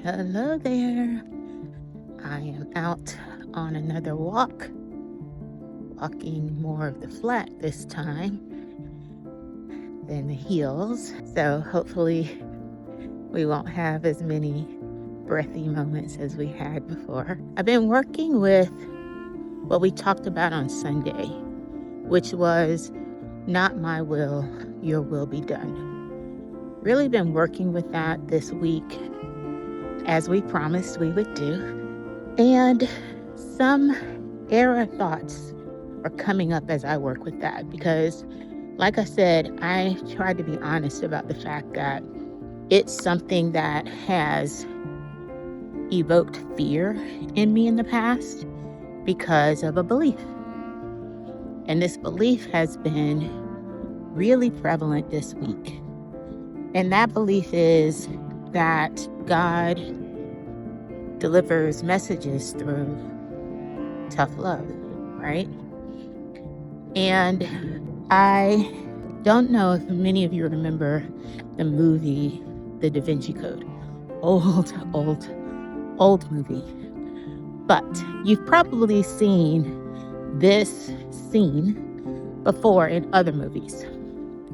Hello there. I am out on another walk, walking more of the flat this time than the hills. So hopefully we won't have as many breathy moments as we had before. I've been working with what we talked about on Sunday, which was not my will, your will be done. Really been working with that this week as we promised we would do. And some error thoughts are coming up as I work with that because, like I said, I tried to be honest about the fact that it's something that has evoked fear in me in the past because of a belief. And this belief has been really prevalent this week. And that belief is that God delivers messages through tough love, right? And I don't know if many of you remember the movie The Da Vinci Code. Old movie. But you've probably seen this scene before in other movies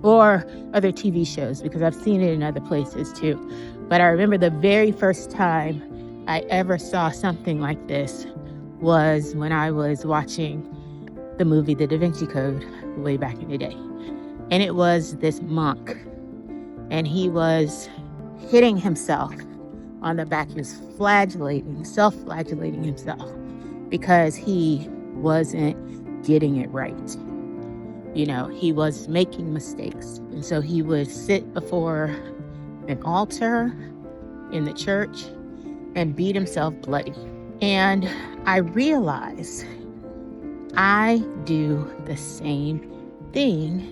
or other TV shows, because I've seen it in other places too. But I remember the very first time I ever saw something like this was when I was watching the movie The Da Vinci Code way back in the day. And it was this monk, and he was hitting himself on the back. He was self-flagellating himself because he wasn't getting it right. You know, he was making mistakes. And so he would sit before an altar in the church and beat himself bloody. And I realized I do the same thing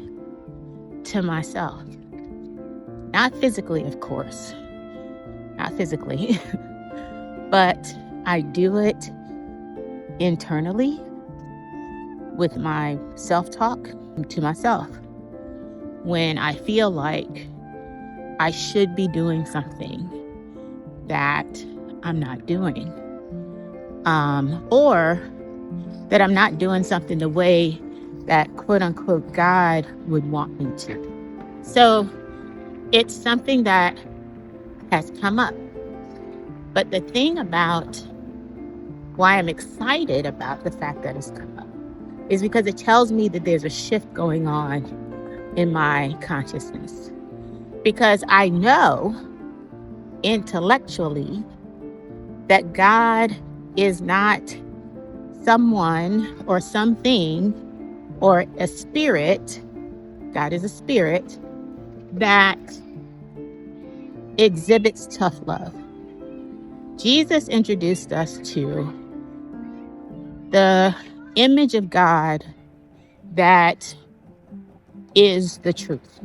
to myself. Not physically, of course. Not physically. But I do it internally with my self-talk to myself when I feel like I should be doing something that I'm not doing, or that I'm not doing something the way that quote unquote God would want me to. So it's something that has come up. But the thing about why I'm excited about the fact that it's come up is because it tells me that there's a shift going on in my consciousness. Because I know intellectually that God is not someone or something or a spirit. God is a spirit that exhibits tough love. Jesus introduced us to the image of God that is the truth.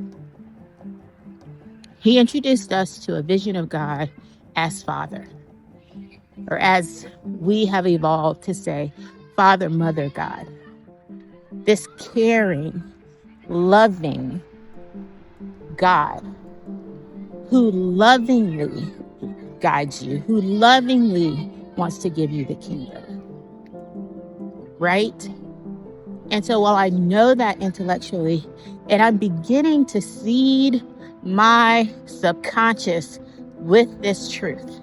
He introduced us to a vision of God as Father, or as we have evolved to say, Father, Mother God. This caring, loving God who lovingly guides you, who lovingly wants to give you the kingdom. Right? And so while I know that intellectually, and I'm beginning to seed my subconscious with this truth,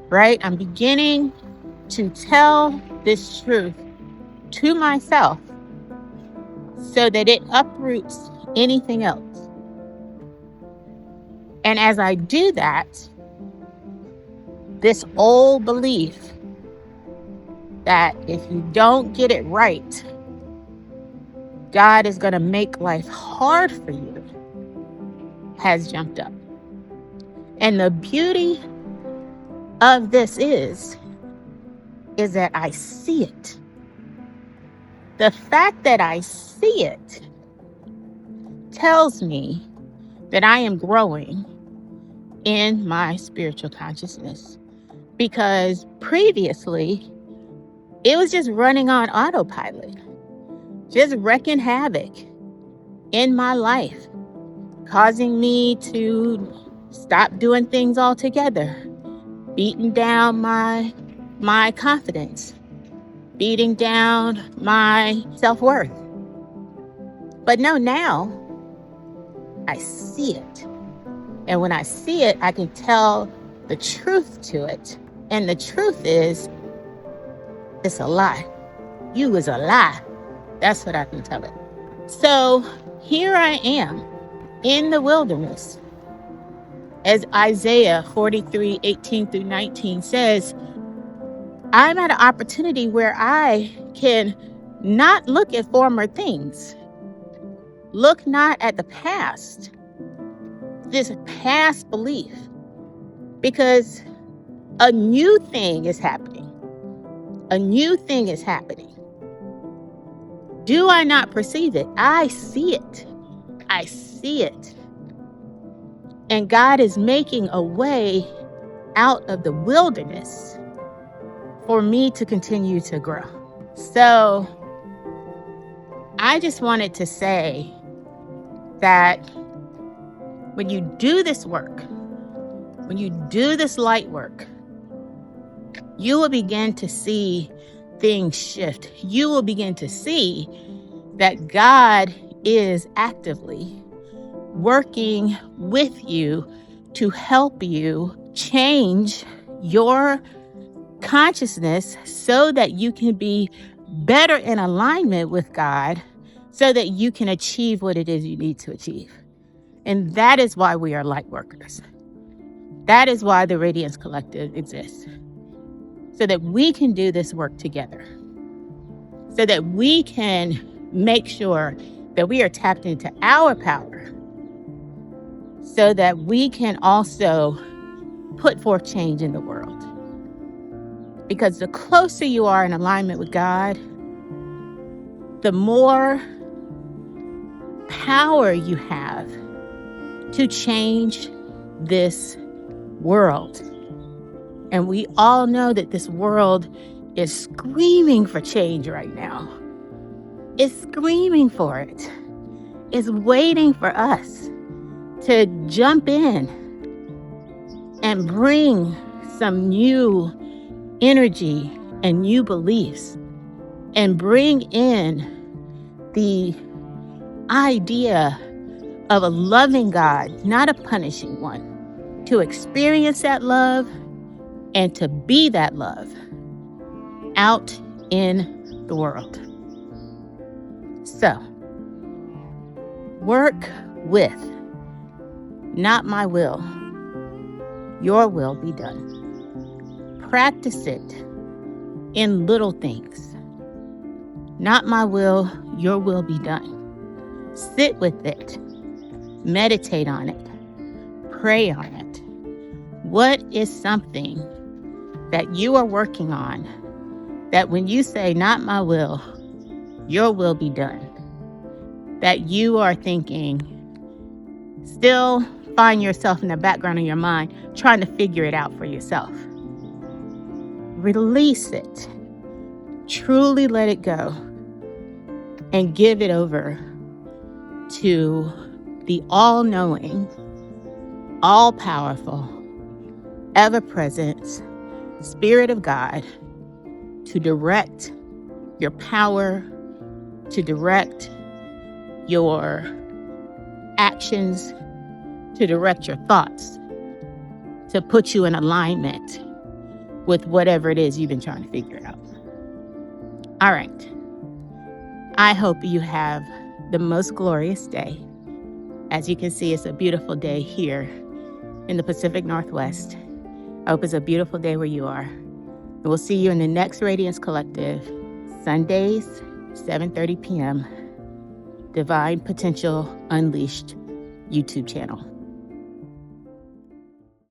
right? I'm beginning to tell this truth to myself so that it uproots anything else. And as I do that, this old belief that if you don't get it right, God is going to make life hard for you has jumped up. And the beauty of this is that I see it. The fact that I see it tells me that I am growing in my spiritual consciousness, because previously it was just running on autopilot, just wreaking havoc in my life, causing me to stop doing things altogether, beating down my confidence, beating down my self-worth. But no, now I see it. And when I see it, I can tell the truth to it. And the truth is, it's a lie. You is a lie. That's what I can tell it. So here I am in the wilderness. As Isaiah 43:18-19 says, I'm at an opportunity where I can not look at former things. Look not at the past, this past belief, because a new thing is happening. A new thing is happening. Do I not perceive it? I see it. I see it. And God is making a way out of the wilderness for me to continue to grow. So I just wanted to say that when you do this work, when you do this light work, you will begin to see things shift. You will begin to see that God is actively working with you to help you change your consciousness so that you can be better in alignment with God, so that you can achieve what it is you need to achieve. And that is why we are light workers. That is why the Radiance Collective exists. So that we can do this work together. So that we can make sure that we are tapped into our power. So that we can also put forth change in the world. Because the closer you are in alignment with God, the more power you have to change this world. And we all know that this world is screaming for change right now. It's screaming for it. It's waiting for us to jump in and bring some new energy and new beliefs and bring in the idea of a loving God, not a punishing one, to experience that love and to be that love out in the world. So, work with, not my will, your will be done. Practice it in little things. Not my will, your will be done. Sit with it. Meditate on it. Pray on it. What is something that you are working on that when you say, not my will, your will be done, that you are thinking, still find yourself in the background of your mind trying to figure it out for yourself? Release it. Truly let it go and give it over to the all-knowing, all-powerful, ever-present Spirit of God to direct your power, to direct your actions, to direct your thoughts, to put you in alignment with whatever it is you've been trying to figure out. All right. I hope you have the most glorious day. As you can see, it's a beautiful day here in the Pacific Northwest. I hope it's a beautiful day where you are. And we'll see you in the next Radiance Collective, Sundays, 7:30 p.m., Divine Potential Unleashed YouTube channel.